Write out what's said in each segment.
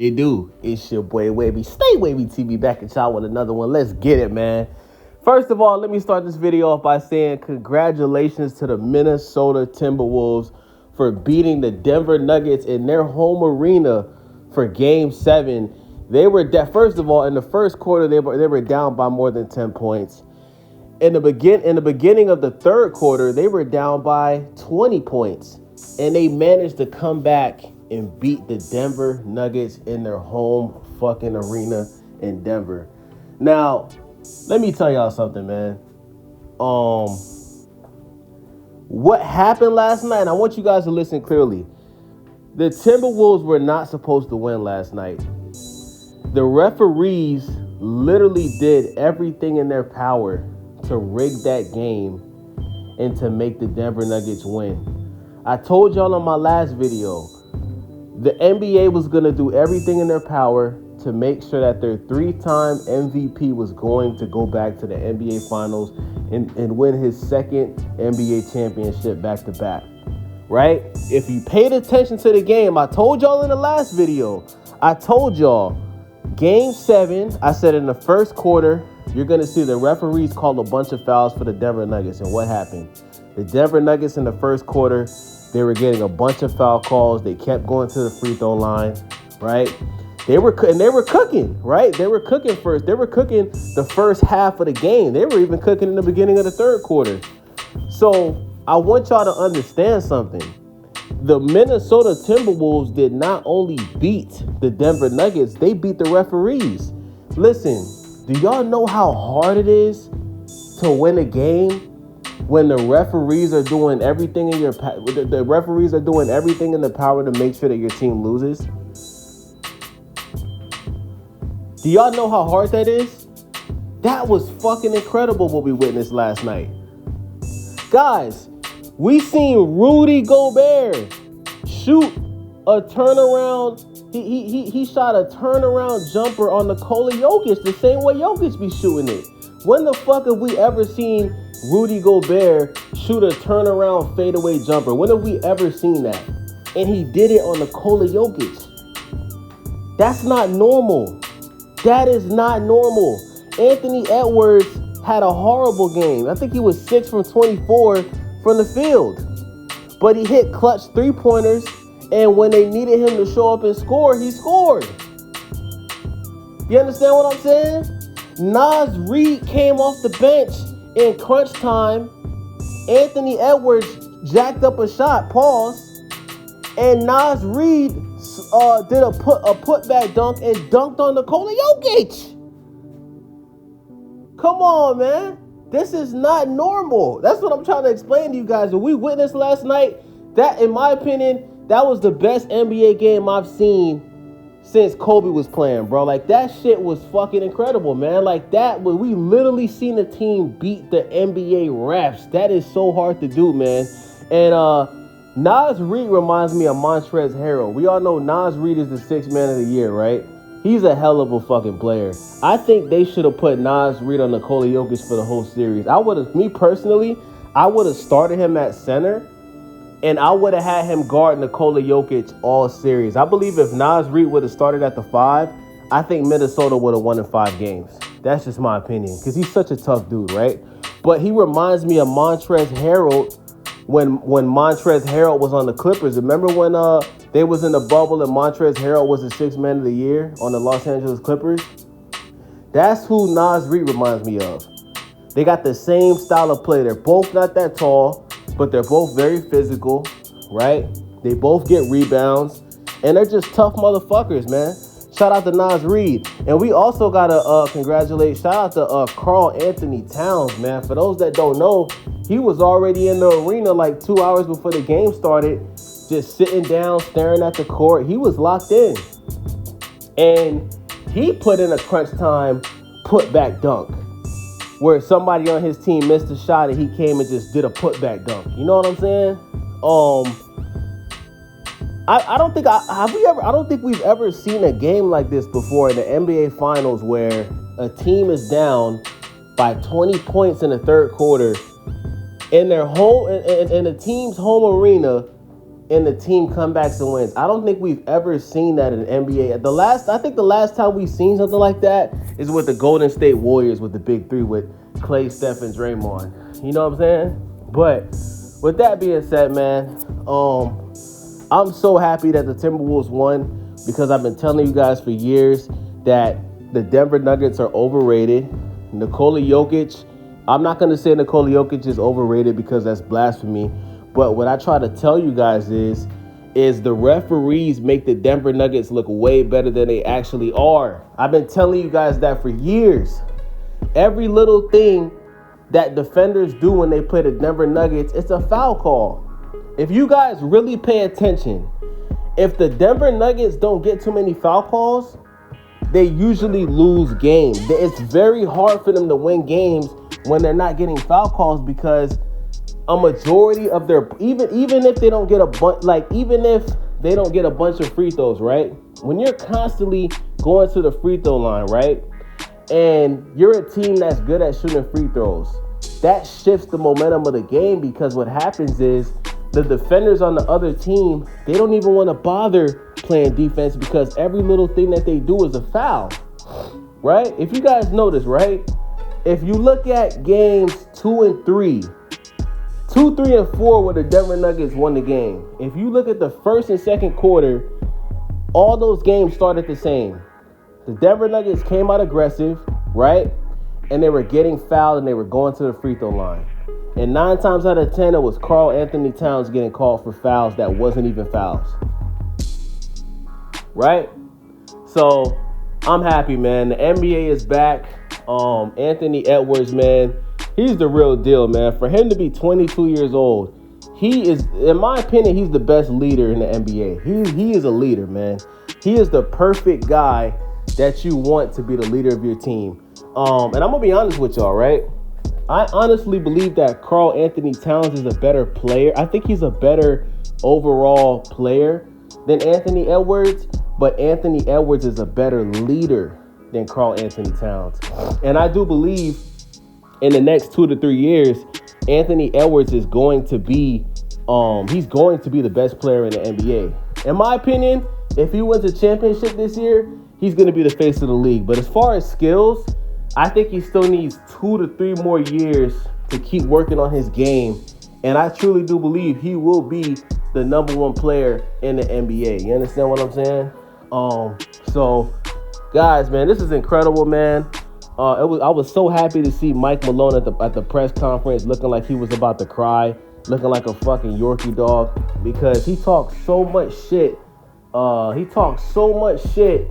It do. It's your boy Wavy. Stay Wavy TV back at y'all with another one. Let's get it, man. First of all, let me start this video off by saying congratulations to the Minnesota Timberwolves for beating the Denver Nuggets in their home arena for Game 7. They were, first of all, in the first quarter, they were down by more than 10 points. In the beginning of the third quarter, they were down by 20 points. And they managed to come back and beat the Denver Nuggets in their home fucking arena in Denver. Now, let me tell y'all something, man. What happened last night, and I want you guys to listen clearly. The Timberwolves were not supposed to win last night. The referees literally did everything in their power to rig that game and to make the Denver Nuggets win. I told y'all on my last video, the NBA was going to do everything in their power to make sure that their three-time MVP was going to go back to the NBA Finals and win his second NBA championship back-to-back, right? If you paid attention to the game, I told y'all in the last video, I told y'all, Game 7, I said in the first quarter, you're going to see the referees call a bunch of fouls for the Denver Nuggets. And what happened? The Denver Nuggets in the first quarter, they were getting a bunch of foul calls. They kept going to the free throw line, right? They were cooking, right? They were cooking first. They were cooking the first half of the game. They were even cooking in the beginning of the third quarter. So I want y'all to understand something. The Minnesota Timberwolves did not only beat the Denver Nuggets, they beat the referees. Listen, do y'all know how hard it is to win a game when the referees are doing everything in the referees are doing everything in the power to make sure that your team loses? Do y'all know how hard that is? That was fucking incredible what we witnessed last night. Guys, we seen Rudy Gobert shoot a turnaround. He shot a turnaround jumper on Nikola Jokic the same way Jokic be shooting it. When the fuck have we ever seen Rudy Gobert shoot a turnaround fadeaway jumper? When have we ever seen that? And he did it on Nikola Jokic. That's not normal. That is not normal. Anthony Edwards had a horrible game. I think he was 6 from 24 from the field. But he hit clutch three-pointers, and when they needed him to show up and score, he scored. You understand what I'm saying? Naz Reid came off the bench in crunch time. Anthony Edwards jacked up a shot, pause, and Naz Reid did a putback dunk and dunked on Nikola Jokic. Come on, man. This is not normal. That's what I'm trying to explain to you guys. What we witnessed last night, that, in my opinion, that was the best NBA game I've seen since Kobe was playing, bro. Like, that shit was fucking incredible, man. Like, that, we literally seen a team beat the NBA refs. That is so hard to do, man. And Naz Reid reminds me of Montrezl Harrell. We all know Naz Reid is the sixth man of the year, right? He's a hell of a fucking player. I think they should have put Naz Reid on Nikola Jokic for the whole series. Me personally, I would have started him at center, and I would have had him guard Nikola Jokic all series. I believe if Naz Reid would have started at the 5, I think Minnesota would have won in 5 games. That's just my opinion, because he's such a tough dude, right? But he reminds me of Montrezl Harrell when Montrezl Harrell was on the Clippers. Remember when they was in the bubble and Montrezl Harrell was the sixth man of the year on the Los Angeles Clippers? That's who Naz Reid reminds me of. They got the same style of play. They're both not that tall, but they're both very physical, right? They both get rebounds, and they're just tough motherfuckers, man. Shout out to Naz Reid. And we also got to shout out to Karl Anthony Towns, man. For those that don't know, he was already in the arena like 2 hours before the game started, just sitting down, staring at the court. He was locked in. And he put in a crunch time putback dunk, where somebody on his team missed a shot and he came and just did a putback dunk. You know what I'm saying? I don't think we've ever seen a game like this before in the NBA Finals where a team is down by 20 points in the third quarter in their home in the team's home arena, and the team comebacks and wins. I don't think we've ever seen that in the NBA. I think the last time we've seen something like that is with the Golden State Warriors with the big three with Clay, Steph, and Draymond. You know what I'm saying? But with that being said, man, I'm so happy that the Timberwolves won because I've been telling you guys for years that the Denver Nuggets are overrated. Nikola Jokic, I'm not going to say Nikola Jokic is overrated because that's blasphemy. But what I try to tell you guys is the referees make the Denver Nuggets look way better than they actually are. I've been telling you guys that for years. Every little thing that defenders do when they play the Denver Nuggets, it's a foul call. If you guys really pay attention, if the Denver Nuggets don't get too many foul calls, they usually lose games. It's very hard for them to win games when they're not getting foul calls because a majority of their even if they don't get a bunch, even if they don't get a bunch of free throws, right? When you're constantly going to the free throw line, right? And you're a team that's good at shooting free throws, that shifts the momentum of the game because what happens is the defenders on the other team, they don't even want to bother playing defense because every little thing that they do is a foul, right? If you guys notice, right? If you look at games 2 and 3, 2, 3, and 4 where the Denver Nuggets won the game. If you look at the first and second quarter, all those games started the same. The Denver Nuggets came out aggressive, right? And they were getting fouled and they were going to the free throw line. And 9 times out of 10, it was Karl Anthony Towns getting called for fouls that wasn't even fouls. Right? So, I'm happy, man. The NBA is back. Anthony Edwards, man, he's the real deal, man. For him to be 22 years old, he is, in my opinion, he's the best leader in the NBA. He is a leader, man. He is the perfect guy that you want to be the leader of your team. And I'm going to be honest with y'all, right? I honestly believe that Karl Anthony Towns is a better player. I think he's a better overall player than Anthony Edwards, but Anthony Edwards is a better leader than Karl Anthony Towns. And I do believe in the next 2 to 3 years, Anthony Edwards is going to be, he's going to be the best player in the NBA. In my opinion, if he wins a championship this year, he's going to be the face of the league. But as far as skills, I think he still needs 2 to 3 more years to keep working on his game. And I truly do believe he will be the number 1 player in the NBA. You understand what I'm saying? So, guys, man, this is incredible, man. I was so happy to see Mike Malone at the press conference looking like he was about to cry, looking like a fucking Yorkie dog, because he talked so much shit. He talked so much shit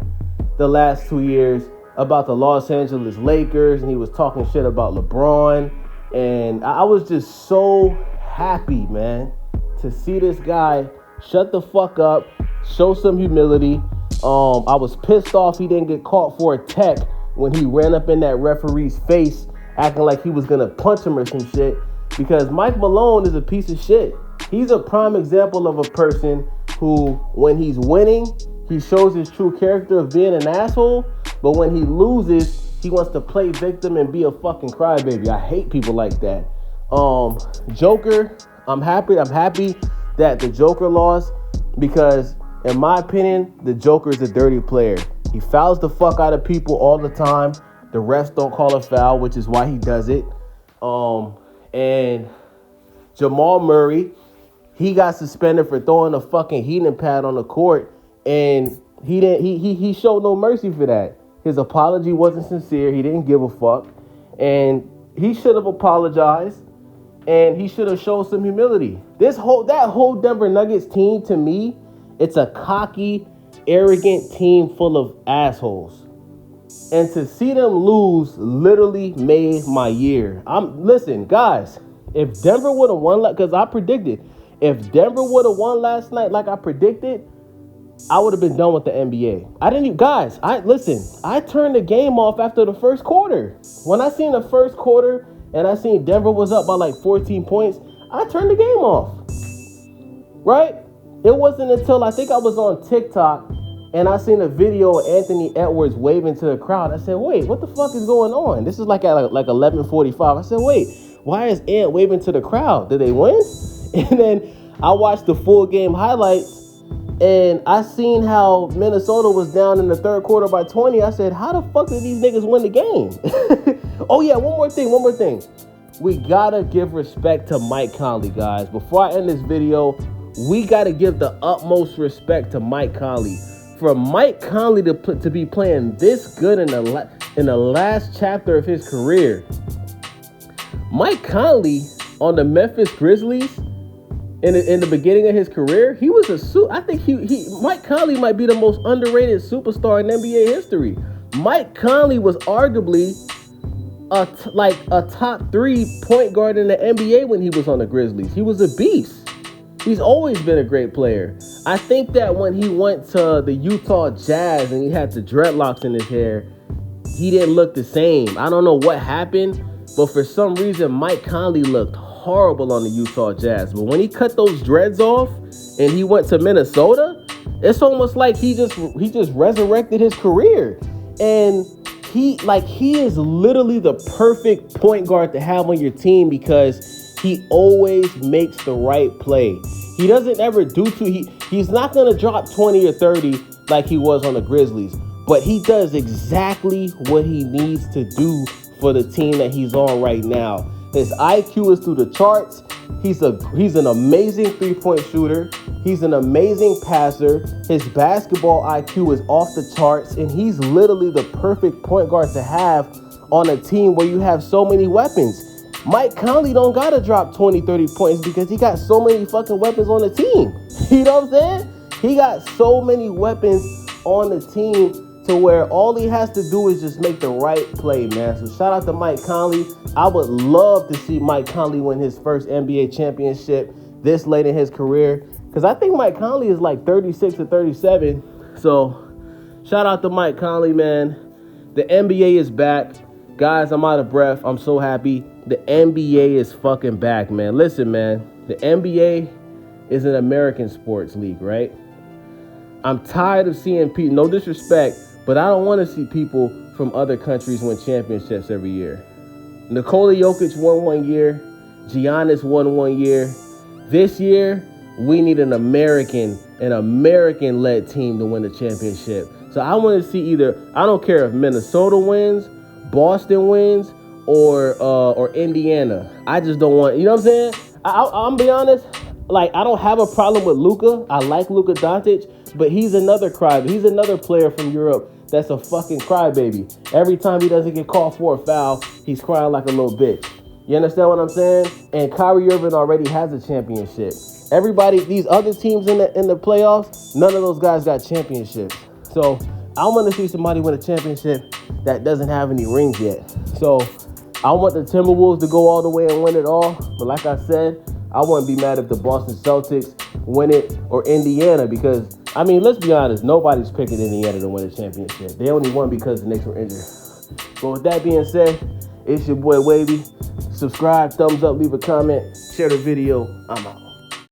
the last 2 years about the Los Angeles Lakers, and he was talking shit about LeBron. And I was just so happy, man, to see this guy shut the fuck up, show some humility. I was pissed off he didn't get caught for a tech when he ran up in that referee's face acting like he was going to punch him or some shit, because Mike Malone is a piece of shit. He's a prime example of a person who, when he's winning, he shows his true character of being an asshole, but when he loses, he wants to play victim and be a fucking crybaby. I hate people like that. Joker, I'm happy that the Joker lost because, in my opinion, the Joker is a dirty player. He fouls the fuck out of people all the time. The refs don't call a foul, which is why he does it. And Jamal Murray, he got suspended for throwing a fucking heating pad on the court, and he showed no mercy for that. His apology wasn't sincere. He didn't give a fuck, and he should have apologized, and he should have shown some humility. That whole Denver Nuggets team, to me, it's a cocky, arrogant team full of assholes. And to see them lose literally made my year. Listen, guys, if Denver would have won, because I predicted, if Denver would have won last night like I predicted, I would have been done with the NBA. I turned the game off after the first quarter. When I seen the first quarter and I seen Denver was up by like 14 points, I turned the game off. Right? It wasn't until I think I was on TikTok and I seen a video of Anthony Edwards waving to the crowd. I said, wait, what the fuck is going on? This is like at like 11:45. I said, wait, why is Ant waving to the crowd? Did they win? And then I watched the full game highlights, and I seen how Minnesota was down in the third quarter by 20. I said, how the fuck did these niggas win the game? Oh yeah, one more thing. We gotta give respect to Mike Conley, guys. Before I end this video, we gotta give the utmost respect to Mike Conley. For Mike Conley to be playing this good in the last chapter of his career. Mike Conley on the Memphis Grizzlies in the beginning of his career, he was I think Mike Conley might be the most underrated superstar in NBA history. Mike Conley was arguably a top 3 point guard in the NBA when he was on the Grizzlies. He was a beast. He's always been a great player. I think that when he went to the Utah Jazz and he had the dreadlocks in his hair, he didn't look the same. I don't know what happened, but for some reason, Mike Conley looked horrible on the Utah Jazz. But when he cut those dreads off and he went to Minnesota, it's almost like he just resurrected his career. And he is literally the perfect point guard to have on your team because he always makes the right play. He doesn't ever he's not going to drop 20 or 30 like he was on the Grizzlies, but he does exactly what he needs to do for the team that he's on right now. His IQ is through the charts. He's an amazing three-point shooter. He's an amazing passer. His basketball IQ is off the charts, and he's literally the perfect point guard to have on a team where you have so many weapons. Mike Conley don't got to drop 20, 30 points because he got so many fucking weapons on the team. You know what I'm saying? He got so many weapons on the team to where all he has to do is just make the right play, man. So shout out to Mike Conley. I would love to see Mike Conley win his first NBA championship this late in his career because I think Mike Conley is like 36 or 37. So shout out to Mike Conley, man. The NBA is back. Guys, I'm out of breath. I'm so happy. The NBA is fucking back, man. Listen, man. The NBA is an American sports league, right? I'm tired of seeing people, no disrespect, but I don't want to see people from other countries win championships every year. Nikola Jokic won one year. Giannis won one year. This year, we need an American-led team to win the championship. So I want to see I don't care if Minnesota wins, Boston wins, or Indiana. I just don't want, you know what I'm saying? I'm be honest, like, I don't have a problem with Luka. I like Luka Doncic, but he's another crybaby. He's another player from Europe that's a fucking crybaby. Every time he doesn't get called for a foul, he's crying like a little bitch. You understand what I'm saying? And Kyrie Irving already has a championship. Everybody, these other teams in the playoffs, none of those guys got championships. So I want to see somebody win a championship that doesn't have any rings yet. So I want the Timberwolves to go all the way and win it all. But like I said, I wouldn't be mad if the Boston Celtics win it or Indiana because, I mean, let's be honest, nobody's picking Indiana to win a championship. They only won because the Knicks were injured. But with that being said, it's your boy Wavy. Subscribe, thumbs up, leave a comment, share the video. I'm out.